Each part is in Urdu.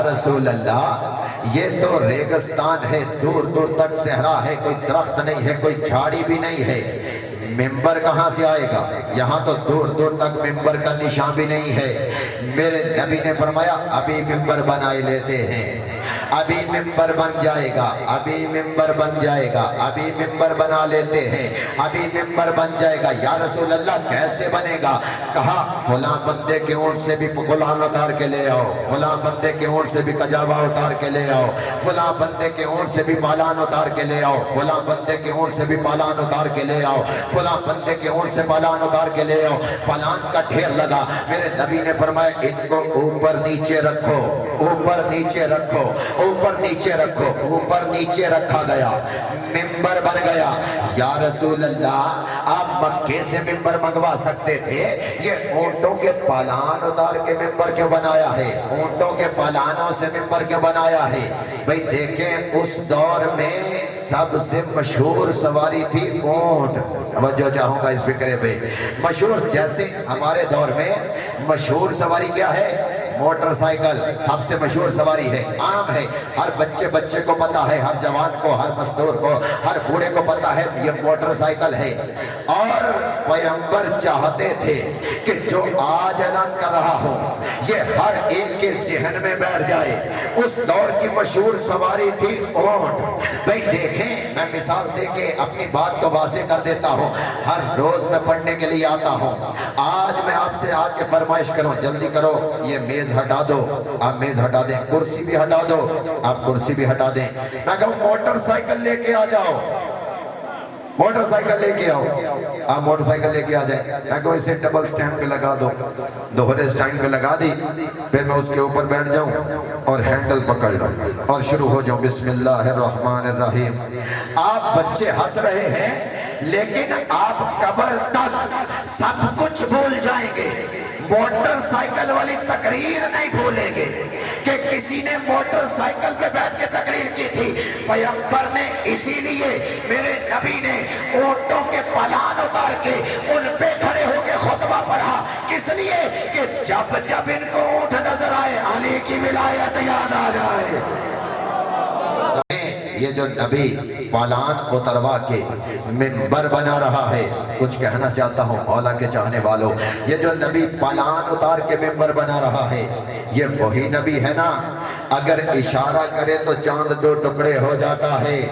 رسول اللہ یہ تو ریگستان ہے، دور دور تک صحرا ہے، کوئی درخت نہیں ہے، کوئی جھاڑی بھی نہیں ہے، ممبر کہاں سے آئے گا؟ یہاں تو دور دور تک ممبر کا نشان بھی نہیں ہے۔ میرے نبی نے فرمایا ابھی ممبر بنائے لیتے ہیں، ابھی ممبر بن جائے گا، ابھی ممبر بن جائے گا، ابھی ممبر بنا لیتے ہیں، ابھی ممبر بن جائے گا۔ یا رسول اللہ کیسے بنے گا؟ کہا فلاں بندے کے اونٹ سے بھی پلان اتار کے لے آؤ، فلاں بندے کے اونٹ سے بھی کجاوا اتار کے لے آؤ، فلاں بندے کے اونٹ سے بھی پالان اتار کے لے آؤ، فلاں بندے کے اونٹ سے بھی پالان اتار کے لے آؤ، فلاں بندے کے اونٹ سے پالان اتار کے لے آؤ۔ پالان کا ڈھیر لگا، میرے نبی نے فرمایا ان کو اوپر نیچے رکھو، اوپر نیچے رکھو، اوپر نیچے رکھو۔ اوپر نیچے رکھا گیا، ممبر بن گیا۔ یا رسول اللہ آپ مکے سے ممبر منگوا سکتے تھے، یہ اونٹوں کے پالان اتار کے ممبر کیوں بنایا ہے؟ اونٹوں کے پالانوں سے ممبر کیوں بنایا ہے؟ بھئی دیکھیں اس دور میں سب سے مشہور سواری تھی اونٹ۔ توجہ چاہوں گا اس فکرے پہ، مشہور جیسے ہمارے دور میں مشہور سواری کیا ہے؟ موٹر سائیکل سب سے مشہور سواری ہے، عام ہے، ہر بچے کو پتا ہے، ہر جوان کو، ہر مزدور کو، ہر بوڑھے کو پتا ہے یہ موٹر سائیکل ہے۔ اور پیغمبر چاہتے تھے کہ جو آج اعلان کر رہا ہو یہ ہر ایک کے ذہن میں بیٹھ جائے۔ اس دور کی مشہور سواری تھی اونٹ۔ بھئی دیکھیں میں مثال دے کے اپنی بات کو واضح کر دیتا ہوں، ہر روز میں پڑھنے کے لیے آتا ہوں۔ آج میں آپ سے آج کے فرمائش کروں، جلدی کرو یہ میز ہٹا دو، آپ میز ہٹا دیں، کرسی بھی ہٹا دو، آپ کرسی بھی ہٹا دیں۔ میں کہوں موٹر سائیکل لے کے آ جاؤ، موٹر سائیکل لے کے آؤ، آپ موٹر سائیکل لے کے آ جائیں۔ میں کہوں اسے ڈبل سٹینڈ پہ لگا دو، دوہرے سٹینڈ پہ لگا دی، پھر میں اس کے اوپر بیٹھ جاؤں اور ہینڈل پکڑ لوں اور شروع ہو جاؤں بسم اللہ الرحمن الرحیم۔ آپ بچے ہنس رہے ہیں لیکن آپ قبر تک سب کچھ بھول جائیں گے، موٹر سائیکل والی تقریر نہیں بھولیں گے کہ کسی نے موٹر سائیکل پہ بیٹھ کے تقریر کی تھی۔ پیغمبر نے اسی لیے میرے نبی نے اونٹوں کے پالان اتار کے ان پہ کھڑے ہو کے خطبہ پڑھا، کس لیے کہ جب جب ان کو اونٹ نظر آئے علی کی ولایت یاد آ جائے۔ یہ جو نبی پالان اتروا کے ممبر بنا رہا ہے، کچھ کہنا چاہتا ہوں مولا کے چاہنے والوں، یہ جو نبی پالان اتار کے ممبر بنا رہا ہے یہ وہی نبی ہے نا؟ اگر اشارہ کرے تو چاند دو ٹکڑے ہو جاتا ہے۔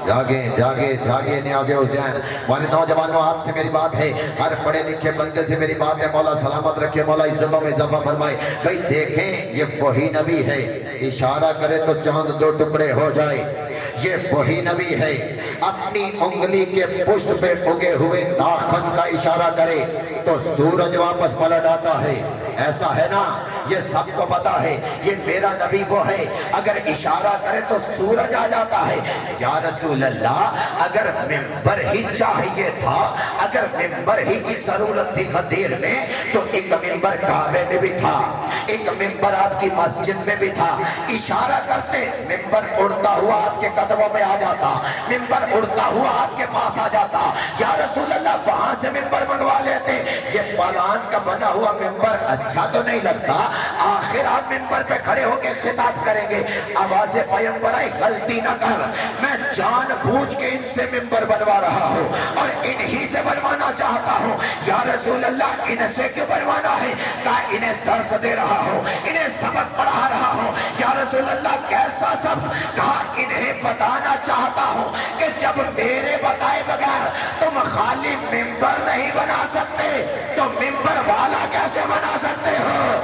جاگیں جاگیں جاگیں نیاز حسین والے نوجوانوں، آپ سے میری بات ہے، ہر پڑھے لکھے بندے سے میری بات ہے، مولا سلامت رکھے، مولا عزتوں میں اضافہ فرمائے۔ بھئی دیکھیں یہ وہی نبی ہے، اشارہ کرے تو چاند دو ٹکڑے ہو جائے، یہ وہی نبی ہے، اپنی انگلی کے پشت پہ اگے ہوئے ناخن کا اشارہ کرے تو سورج واپس پلٹ آتا ہے۔ ایسا ہے نا، یہ سب کو پتا ہے، یہ میرا نبی وہ ہے، اگر اشارہ کرے تو سورج آ جاتا ہے۔ یا رسول اللہ اگر ممبر ہی چاہیے تھا، اگر ممبر ہی کی ضرورت تھی غدیر میں، تو ایک ممبر کعبے میں بھی تھا، ایک ممبر آپ کی مسجد میں بھی تھا۔ اشارہ کرتے ممبر اڑتا ہوا آپ کے قدموں میں آ جاتا، ممبر اڑتا ہوا آپ کے پاس آ جاتا۔ یا رسول اللہ وہاں سے ممبر منگوا لیتے۔ یہ پالان کا بنا ہوا ممبر اچھا تو نہیں لگتا، آخر آپ ممبر پہ کھڑے ہو کے خطاب کریں گے، آواز پیغمبر آئی غلطی نہ کر، میں جان بوجھ کے ان سے ممبر بنوا رہا ہوں اور انہی سے بنوانا چاہتا ہوں۔ یا رسول اللہ ان سے کیوں بنوانا ہے؟ کہا انہیں درس دے رہا ہوں، انہیں سبق پڑھا رہا ہوں۔ یا رسول اللہ کیسا سبق؟ کہا انہیں بتانا چاہتا ہوں کہ جب میرے بتائے بغیر تم خالی ممبر نہیں بنا سکتے تو ممبر والا کیسے بنا سکتے ہو؟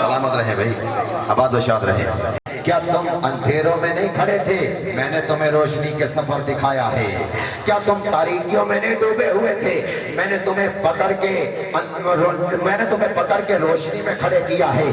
سلامت رہے بھائی، آباد و شاد رہے۔ کیا تم اندھیروں میں نہیں کھڑے تھے؟ میں نے تمہیں روشنی کے سفر دکھایا ہے۔ کیا تم تاریکیوں میں نہیں ڈوبے ہوئے تھے؟ میں نے تمہیں پکڑ کے روشنی میں کھڑے کیا ہے۔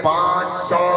500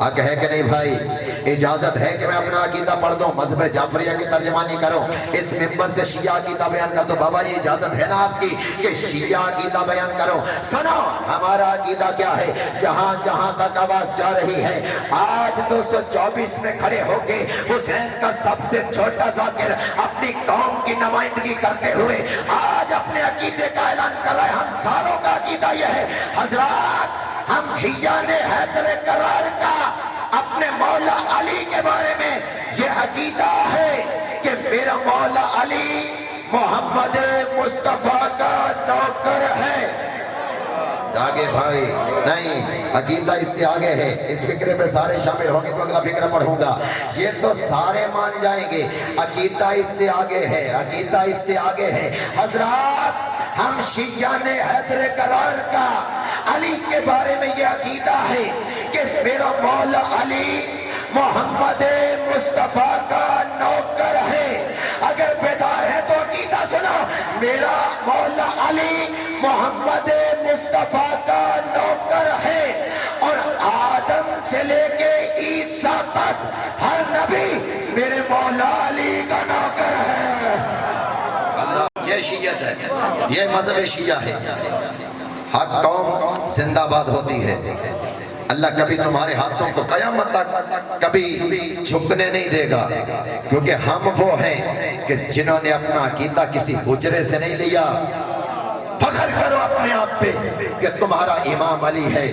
حق ہے کہ نہیں بھائی؟ اجازت ہے کہ میں اپنا عقیدہ پڑھ دوں، مذہب جعفریہ کی ترجمانی کروں، اس ممبر سے شیعہ عقیدہ بیان کر دوں؟ بابا یہ اجازت ہے نا آپ کی کہ شیعہ عقیدہ بیان کروں؟ سنو ہمارا عقیدہ کیا ہے، جہاں جہاں تک آواز جا رہی ہے، آج 224 میں کھڑے ہو کے حسین کا سب سے چھوٹا ذاکر اپنی قوم کی نمائندگی کرتے ہوئے آج اپنے عقیدے کا اعلان کر رہے ہیں۔ ہم ساروں کا عقیدہ یہ ہے حضرات، ہم شیعان حیدر کرار کا اپنے مولا علی کے بارے میں یہ عقیدہ ہے کہ میرا مولا علی محمد مصطفیٰ کا نوکر ہے۔ آگے بھائی نہیں، عقیدہ اس سے آگے ہے، اس فکرے میں سارے شامل ہوں گے تو اگلا فکرہ پڑھوں گا، یہ تو سارے مان جائیں گے۔ عقیدہ اس سے آگے ہے، عقیدہ اس سے آگے ہے حضرات، ہم شیعان حیدر کرار کا علی کے بارے میں یہ عقیدہ ہے کہ میرا مولا علی محمد مصطفیٰ کا نوکر ہے۔ اگر بیدار ہے تو عقیدہ سنو، میرا مولا علی محمد مصطفیٰ کا نوکر ہے، اور آدم سے لے کے عیسیٰ تک ہر نبی میرے مولا علی کا نوکر ہے۔ یہ شیعت ہے، یہ مذہب شیعہ ہے۔ حق قوم زندہ باد ہوتی ہے، اللہ کبھی تمہارے ہاتھوں کو قیامت تک کبھی جھکنے نہیں دے گا، کیونکہ ہم وہ ہیں کہ جنہوں نے اپنا عقیدہ کسی حجرے سے نہیں لیا۔ فخر کرو اپنے آپ پہ کہ تمہارا امام علی ہے،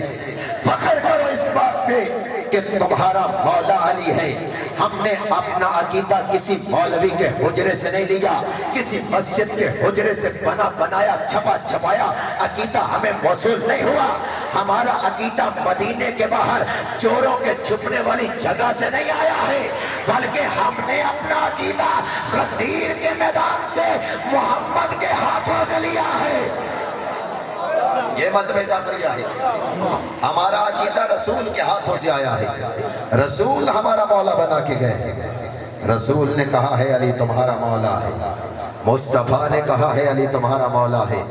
فخر کرو اس بات پہ کہ تمہارا مولا علی ہے۔ ہم نے اپنا عقیدہ کسی مولوی کے حجرے سے نہیں لیا، کسی مسجد کے حجرے سے بنا بنایا چھپا چھپایا عقیدہ ہمیں موصول نہیں ہوا۔ ہمارا عقیدہ مدینے کے باہر چوروں کے چھپنے والی جگہ سے نہیں آیا ہے، بلکہ ہم نے اپنا عقیدہ غدیر کے میدان سے محمد کے ہاتھوں سے لیا ہے۔ یہ مذہب جعفریہ ہے، ہمارا عقیدہ رسول کے ہاتھوں سے آیا ہے، رسول ہمارا مولا بنا کے گئے، رسول نے کہا ہے علی تمہارا مولا ہے، مصطفیٰ نے کہا ہے علی تمہارا مولا ہے۔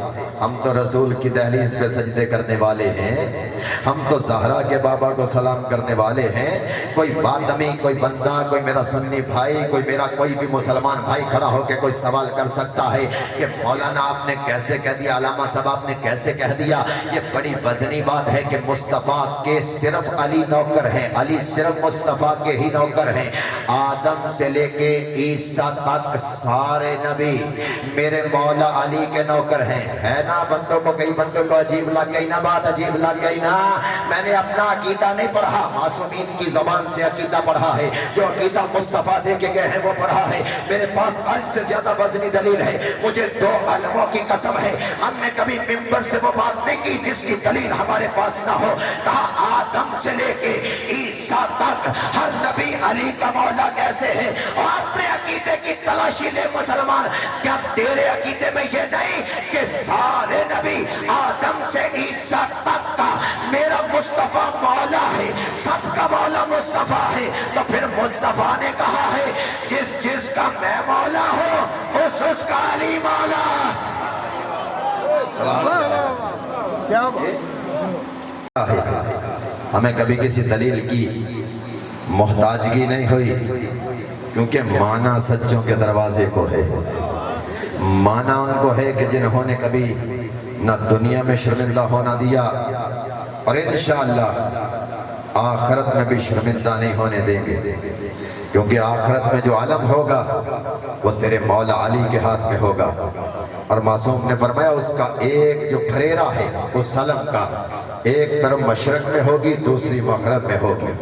ہم تو رسول کی دہلیز پہ سجدے کرنے والے ہیں، ہم تو زہرا کے بابا کو سلام کرنے والے ہیں۔ کوئی باطمی، کوئی بندہ، کوئی میرا سنی بھائی، کوئی میرا کوئی بھی مسلمان بھائی کھڑا ہو کے کوئی سوال کر سکتا ہے کہ مولانا آپ نے کیسے کہہ دیا، علامہ صاحب آپ نے کیسے کہہ دیا؟ یہ بڑی وزنی بات ہے کہ مصطفیٰ کے صرف علی نوکر ہیں، علی صرف مصطفیٰ کے ہی نوکر ہیں۔ آدم سے لے کے عیسیٰ تک سارے نبی میرے مولا علی کے نوکر ہیں۔ ہے نا بندوں کو، کئی بندوں کو عجیب لگ گئی نا بات، عجیب لگ گئی نا؟ میں نے اپنا عقیدہ نہیں پڑھا، معصومین کی زبان سے عقیدہ پڑھا ہے، جو عقیدہ مصطفیٰ دے کے گئے ہیں وہ پڑھا ہے۔ میرے پاس عرض سے زیادہ وزنی دلیل ہے، مجھے 2 علموں کی قسم ہے، ہم نے کبھی ممبر سے وہ بات نہیں کی جس کی دلیل ہمارے پاس نہ ہو۔ کہا آدم سے لے کے عیسیٰ تک ہر نبی علی کا مولا کیسے ہے؟ اور اپنے عقیدے کی تلاشی لے مسلمان، کیا تیرے عقیدے میں یہ نہیں کہ سارے نبی آدم سے عیسیٰ تک کا میرا مصطفیٰ مولا ہے، سب کا مولا مصطفیٰ ہے؟ تو پھر مصطفیٰ نے کہا ہے جس کا میں مولا ہوں اس کا علی مولا۔ ہمیں کبھی کسی دلیل کی محتاجگی نہیں ہوئی، کیونکہ مانا سچوں کے دروازے کو ہے، مانا ان کو ہے کہ جنہوں نے کبھی نہ دنیا میں شرمندہ ہونا دیا، اور انشاءاللہ آخرت میں بھی شرمندہ نہیں ہونے دیں گے، کیونکہ آخرت میں جو عالم ہوگا وہ تیرے مولا علی کے ہاتھ میں ہوگا۔ اور معصوم نے فرمایا اس کا ایک جو پھریرا ہے اس علم کا، ایک طرف مشرق میں ہوگی، دوسری مغرب میں ہوگی،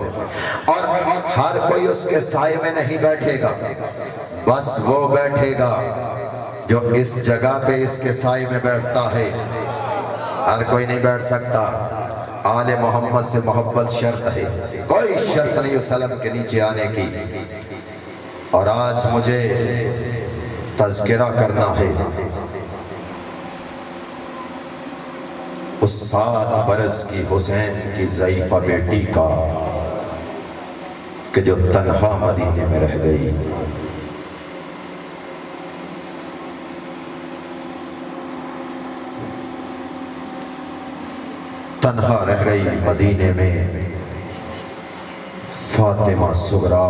اور ہر کوئی اس کے سائے میں نہیں بیٹھے گا، بس وہ بیٹھے گا جو اس جگہ پہ اس کے سائے میں بیٹھتا ہے، ہر کوئی نہیں بیٹھ سکتا۔ آل محمد سے محبت شرط ہے، کوئی شرط نہیں اس علم کے نیچے آنے کی۔ اور آج مجھے تذکرہ کرنا ہے اس 7 برس کی حسین کی ضعیفہ بیٹی کا کہ جو تنہا مدینے میں رہ گئی۔ تنہا رہ گئی مدینے میں، فاطمہ صغرا،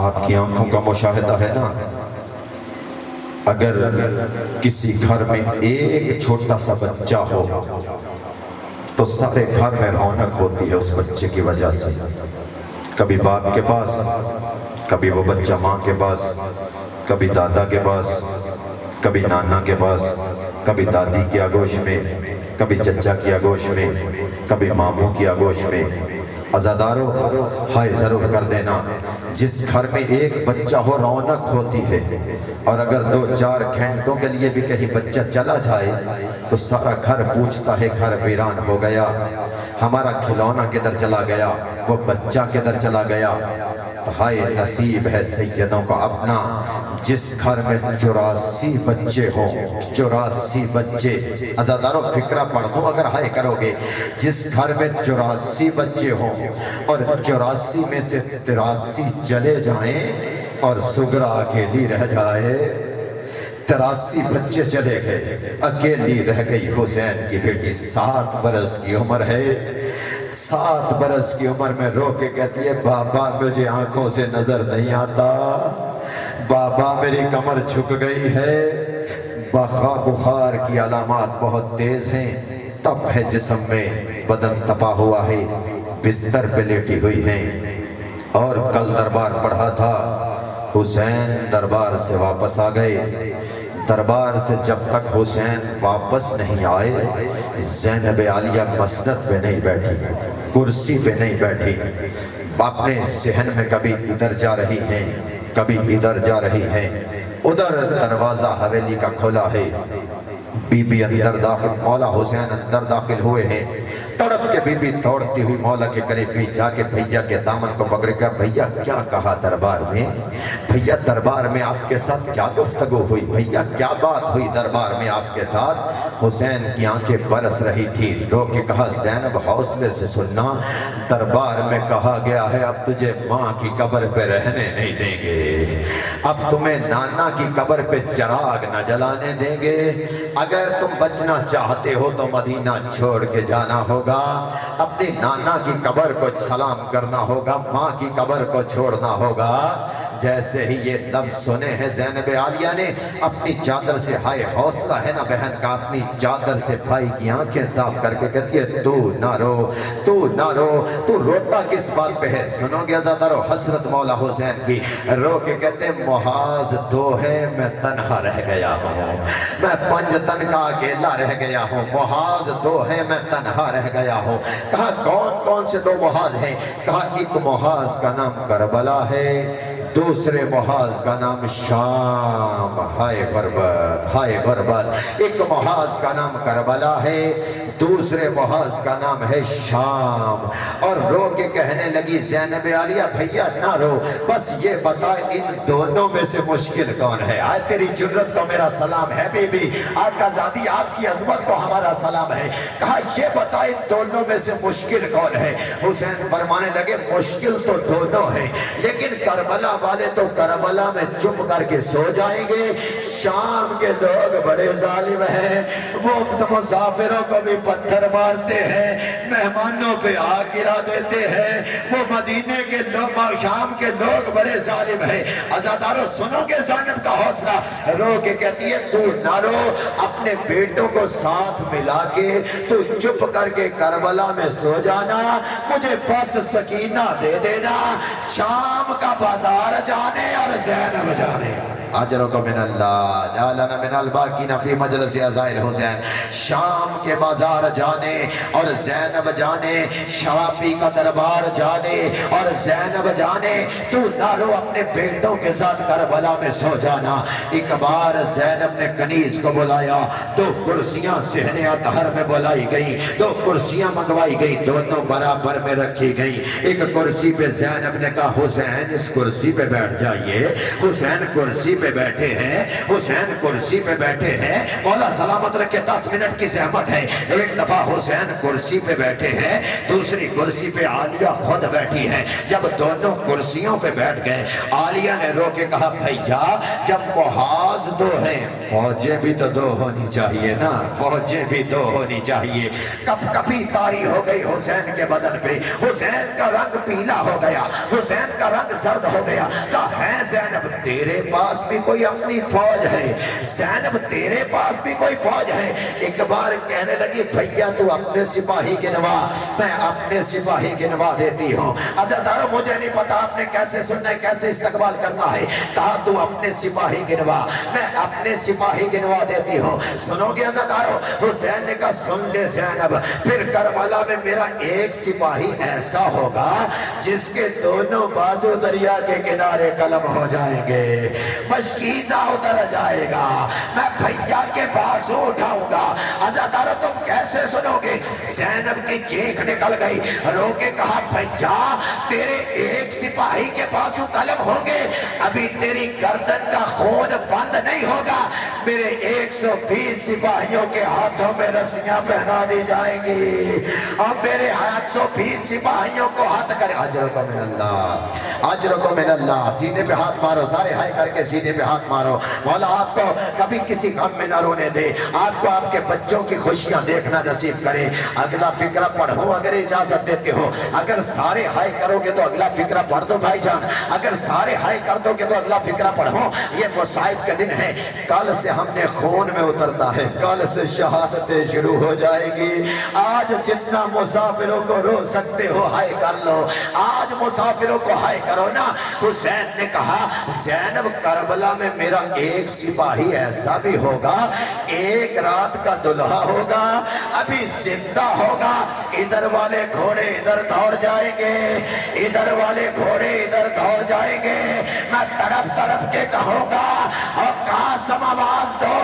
آپ کی آنکھوں کا مشاہدہ ہے نا، اگر کسی گھر میں ایک چھوٹا سا بچہ ہو تو سارے گھر میں رونق ہوتی ہے اس بچے کی وجہ سے۔ کبھی باپ کے پاس، کبھی وہ بچہ ماں کے پاس، کبھی دادا کے پاس، کبھی نانا کے پاس، کبھی دادی کی آگوش میں، کبھی چچا کی آگوش میں، کبھی ماموں کی آگوش میں۔ عزادارو ہائے ضرور کر دینا، جس گھر میں ایک بچہ ہو رونق ہوتی ہے، اور اگر 2-4 گھنٹوں کے لیے بھی کہیں بچہ چلا جائے تو سارا گھر پوچھتا ہے گھر ویران ہو گیا، ہمارا کھلونا کدھر چلا گیا، وہ بچہ کدھر چلا گیا۔ ہائے نصیب ہے سیدوں کا اپنا جس گھر میں 84 بچے ہوں، 84 بچے۔ عزادارو فکرہ پڑھ دو اگر ہائے کرو گے، جس گھر میں 84 بچے ہوں اور 84 میں سے 83 چلے جائیں اور صغرا اکیلی رہ جائے۔ 83 بچے چلے گئے، اکیلی رہ گئی حسین کی بیٹی، 7 برس کی عمر ہے۔ 7 برس کی عمر میں رو کے کہتی ہے بابا مجھے آنکھوں سے نظر نہیں آتا، بابا میری کمر جھک گئی ہے، بخار کی علامات بہت تیز ہیں، تپ ہے جسم میں، بدن تپا ہوا ہے، بستر پہ لیٹی ہوئی ہیں۔ اور کل دربار پڑھا تھا، حسین دربار سے واپس آ گئے۔ دربار سے جب تک حسین واپس نہیں آئے، زینب عالیہ مسند پہ نہیں بیٹھی، کرسی پہ نہیں بیٹھی، اپنے صحن میں کبھی ادھر جا رہی ہیں، کبھی ادھر جا رہی ہیں۔ ادھر دروازہ حویلی کا کھولا ہے، بی بی اندر داخل، مولا حسین اندر داخل ہوئے ہیں۔ تڑپ کے بی بی دوڑتی ہوئی مولا کے قریب بھی جا کے بھیا کے دامن کو پکڑ کے بھیا کیا کہا دربار میں، بھیا دربار میں آپ کے ساتھ کیا گفتگو ہوئی، بھیا کیا بات ہوئی دربار میں آپ کے ساتھ۔ حسین کی آنکھیں برس رہی تھی، رو کے کہا زینب حوصلے سے سننا، دربار میں کہا گیا ہے اب تجھے ماں کی قبر پہ رہنے نہیں دیں گے، اب تمہیں نانا کی قبر پہ چراغ نہ جلانے دیں گے، اگر تم بچنا چاہتے ہو تو مدینہ چھوڑ کے جانا ہوگا، اپنی نانا کی قبر کو سلام کرنا ہوگا، ماں کی قبر کو چھوڑنا ہوگا۔ جیسے ہی یہ لفظ سنے ہیں زینب عالیہ نے اپنی چادر سے، ہائے حوصلہ ہے نا بہن کا، اپنی چادر سے بھائی کی آنکھیں صاف کر کے کہتی ہے تو نہ رو، تو نہ رو، تو روتا کس بات پہ ہے؟ سنو گے عزادارو حسرت مولا حسین کی، رو کے کہتے ہیں محاذ 2 ہے میں تنہا رہ گیا ہوں، میں 5 تن کا اکیلا رہ گیا ہوں، محاذ 2 ہے میں تنہا رہ گیا ہوں۔ کہا کون کون سے 2 محاذ ہیں؟ کہا ایک محاذ کا نام کربلا ہے، دوسرے محاذ کا نام شام، ہائے غربت، ہائے غربت، ایک محاذ کا نام کربلا ہے، دوسرے محاذ کا نام ہے شام۔ اور رو کے کہنے لگی زینب عالیہ بھیا نہ رو، بس یہ بتا ان دونوں میں سے مشکل کون ہے؟ آج تیری جرت کو میرا سلام ہے بی بی، آقا زادی آپ کی عظمت کو ہمارا سلام ہے، کہا یہ بتا ان دونوں میں سے مشکل کون ہے؟ حسین فرمانے لگے مشکل تو دونوں ہیں، لیکن کربلا والے تو کربلا میں چپ کر کے سو جائیں گے، شام کے لوگ بڑے ظالم ہیں، وہ مسافروں کو بھی پتھر مارتے ہیں، مہمانوں پہ آگ گرا دیتے ہیں، وہ مدینے کے لوگ، شام کے لوگ بڑے ظالم ہیں۔ عزادارو سنو گے زینب کا حوصلہ، رو کے کہتی ہے تو نہ رو، اپنے بیٹوں کو ساتھ ملا کے تو چپ کر کے کربلا میں سو جانا، مجھے بس سکینہ دے دینا، شام کا بازار جانے اور زینب جانے۔ اجرک من اللہ جعلنا من الباقین فی مجلس عزائر حسین، شام کے بازار جانے اور زینب جانے، شرابی کا دربار جانے اور زینب جانے، تو نہ رو اپنے بیٹوں کے ساتھ کربلا میں سو جانا۔ ایک بار زینب نے کنیز کو بلایا، 2 کرسیاں صحن اطہر میں بلائی گئی، 2 کرسیاں منگوائی گئی، دونوں برابر میں رکھی گئی۔ ایک کرسی پہ زینب نے کہا حسین حسین اس کرسی پہ بیٹھ جائیے۔ حسین کرسی پہ بیٹھے ہیں، حسین کرسی پہ بیٹھے ہیں، مولا سلامت رکھے 10 منٹ کی زحمت ہے۔ ایک دفعہ حسین کرسی پہ بیٹھے ہیں، دوسری کرسی پہ عالیہ خود بیٹھی ہے۔ جب دونوں کرسیوں پہ بیٹھ گئے، عالیہ نے رو کے کہا بھیا جب محاذ دو ہیں فوجیں بھی تو دو ہونی چاہیے نا، فوجیں بھی دو ہونی چاہیے۔ کپ کپی طاری ہو گئی حسین کے بدن پہ، حسین کا رنگ پیلا ہو گیا، حسین کا رنگ زرد ہو گیا۔ کہا ہے زینب تیرے پاس بھی کوئی اپنی فوج ہے، زینب تیرے پاس بھی کوئی فوج ہے؟ ایک بار کہنے لگی بھیا تو اپنے سپاہی گنوا، میں اپنے سپاہی گنوا دیتی ہوں۔ عزادارو مجھے نہیں پتا آپ نے کیسے سننا ہے، کیسے استقبال کرنا ہے۔ کہا تو اپنے سپاہی گنوا، میں اپنے سپاہی گنوا دیتی ہوں۔ سنو گے عزادارو؟ حسین نے کہا سن لے زینب، پھر کربلا میں میرا ایک سپاہی ایسا ہوگا جس کے دونوں بازو دریا کے کنارے قلم ہو جائیں گے، مشکیزہ اتر جائے گا، میں بھیا کے بازو اٹھاؤں گا۔ عزادارو تم کیسے سنو گے؟ زینب کی چیخ نکل گئی، رو کے کہا بھیا تیرے ایک سپاہی کے بازو قلم ہوں گے، ابھی تیری گردن کا خون بند نہیں ہوگا، میرے 120 سپاہیوں کے ہاتھوں میں رسیاں پہنا دی جائیں گی اور میرے 120 سپاہیوں کو ہاتھ کرے۔ اجرکم من اللہ، اجرکم من اللہ۔ سینے پہ ہاتھ مارو، سارے ہائے کر کے سینے پہ ہاتھ مارو۔ مولا آپ کو کبھی کسی غم میں نہ رونے دے، آپ کو آپ کے بچوں کی خوشیاں دیکھنا نصیب کرے۔ اگلا فقرہ پڑھوں اگر اجازت دیتے ہو، اگر سارے ہائے کرو گے تو اگلا فقرہ پڑھ دو بھائی جان، اگر سارے ہائے کر دو گے تو اگلا فقرہ پڑھو۔ یہ مصائب کے دن ہے، کل سے ہم نے خون میں اترنا ہے، کل سے شہادتیں شروع ہو جائے گی۔ آج جتنا مسافروں کو رو سکتے ہو ہائے کر لو، آج مسافروں کو ہائے کرو نا۔ حسین نے کہا زینب کربلا میں میرا ایک سپاہی ایسا بھی ہوگا، ایک رات کا دلہا ہوگا، ابھی زندہ ہوگا، ادھر والے گھوڑے ادھر دوڑ جائیں گے، ادھر والے گھوڑے ادھر دوڑ جائیں گے، میں تڑپ تڑپ کے کہوں گا اور قاسم آواز دو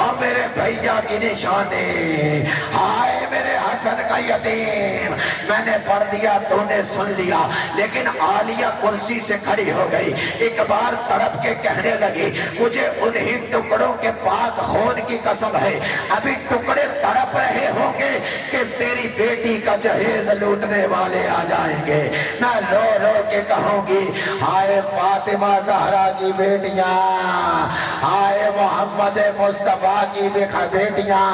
اور میرے بھیا کی نشانی، ہائے میرے حسن کا یتیم۔ میں نے پڑھ دیا تو نے سن لیا، لیکن عالیہ کرسی سے کھڑی ہو گئی، ایک بار تڑپ کے کہنے لگی مجھے انہی ٹکڑوں کے پاک خون کی قسم ہے، ابھی ٹکڑے تڑپ رہے ہوں گے کہ تیری بیٹی کا جہیز لوٹنے والے آ جائیں گے۔ میں رو رو کے کہوں گی ہائے فاطمہ زہرا کی بیٹیاں، ہائے محمد مصطفیٰ کی بیٹیاں،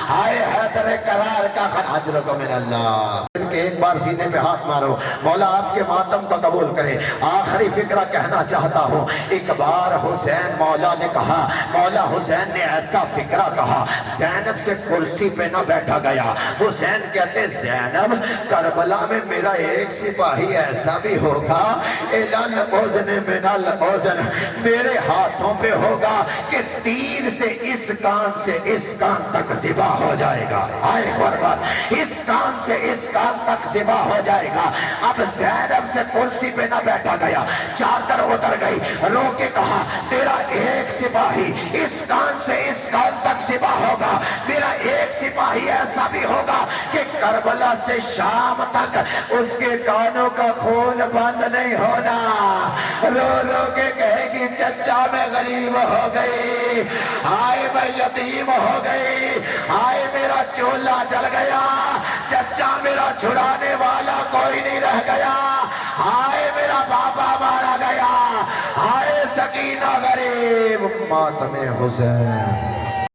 ہائے حیدر قرار کا اجرکم من اللہ۔ ایک بار سینے پہ ہاتھ مارو، مولا آپ کے ماتم کو قبول کرے۔ آخری فقرہ کہنا چاہتا ہوں، ایک بار حسین مولا نے کہا، مولا حسین نے ایسا فقرہ کہا، زینب سے کرسی پہ نہ بیٹھا گیا۔ حسین کہتے زینب کربلا میں میرا ایک سپاہی ایسا بھی ہوگا، الال اوزن من الاوزن، میرے ہاتھوں پہ ہوگا کہ تیر سے اس کان سے اس کان تک ذبح ہو جائے گا، آئے قربان، اس کان سے اس کان تک ذبح ہو جائے گا۔ اب زینب سے کرسی پہ نہ بیٹھا گیا، چادر اتر گئی، رو کے کہا تیرا ایک سپاہی اس کان سے اس کان تک ذبح ہوگا، میرا ایک سپاہی ایسا بھی ہوگا کہ کربلا سے شام تک اس کے کانوں کا خون بند نہیں ہونا۔ رو رو کے کہے گی چچا میں غریب ہو گئی، ہائے میں یتیم ہو گئی، ہائے میرا چولہا جل گیا، چچا میرا چھڑانے والا کوئی نہیں رہ گیا، ہائے میرا بابا مارا گیا، ہائے سکینہ غریب ماتم حسین۔